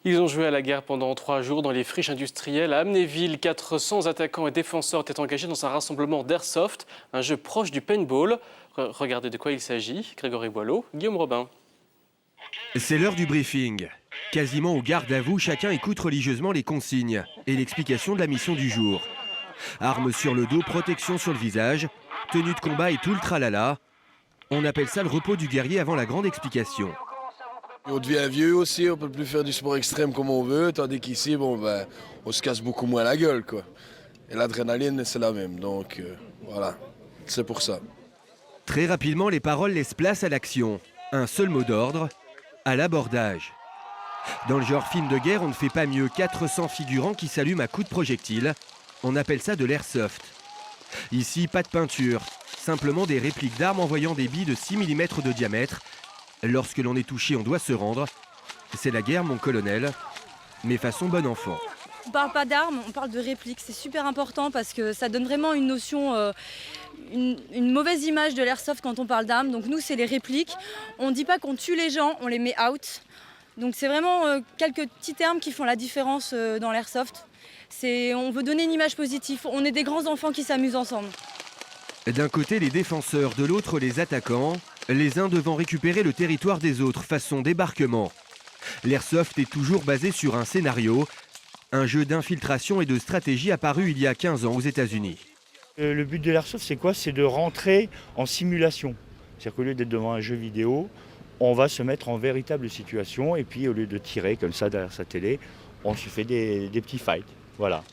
Ils ont joué à la guerre pendant 3 jours dans les friches industrielles à Amnéville. 400 attaquants et défenseurs étaient engagés dans un rassemblement d'airsoft, un jeu proche du paintball. Regardez de quoi il s'agit. Grégory Boileau, Guillaume Robin. C'est l'heure du briefing. Quasiment au garde à vous, chacun écoute religieusement les consignes et l'explication de la mission du jour. Armes sur le dos, protection sur le visage, tenue de combat et tout le tralala. On appelle ça le repos du guerrier avant la grande explication. On devient vieux aussi, on peut plus faire du sport extrême comme on veut, tandis qu'ici, on se casse beaucoup moins la gueule, quoi. Et l'adrénaline, c'est la même, donc voilà, c'est pour ça. Très rapidement, les paroles laissent place à l'action. Un seul mot d'ordre, à l'abordage. Dans le genre film de guerre, on ne fait pas mieux. 400 figurants qui s'allument à coups de projectiles. On appelle ça de l'airsoft. Ici, pas de peinture, simplement des répliques d'armes envoyant des billes de 6 mm de diamètre. Lorsque l'on est touché, on doit se rendre. C'est la guerre, mon colonel, mais façon bon enfant. On ne parle pas d'armes, on parle de répliques. C'est super important parce que ça donne vraiment une notion, une mauvaise image de l'airsoft quand on parle d'armes. Donc nous, c'est les répliques. On ne dit pas qu'on tue les gens, on les met out. Donc c'est vraiment quelques petits termes qui font la différence dans l'airsoft. On veut donner une image positive. On est des grands enfants qui s'amusent ensemble. D'un côté, les défenseurs, de l'autre, les attaquants. Les uns devant récupérer le territoire des autres, façon débarquement. L'airsoft est toujours basé sur un scénario, un jeu d'infiltration et de stratégie apparu il y a 15 ans aux États-Unis. Le but de l'airsoft, c'est quoi? C'est de rentrer en simulation. C'est-à-dire qu'au lieu d'être devant un jeu vidéo, on va se mettre en véritable situation et puis au lieu de tirer comme ça derrière sa télé, on se fait des petits fights. Voilà.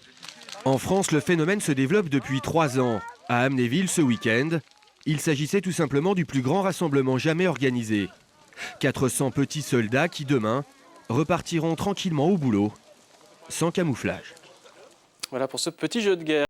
En France, le phénomène se développe depuis 3 ans. À Amnéville, ce week-end, il s'agissait tout simplement du plus grand rassemblement jamais organisé. 400 petits soldats qui, demain, repartiront tranquillement au boulot, sans camouflage. Voilà pour ce petit jeu de guerre.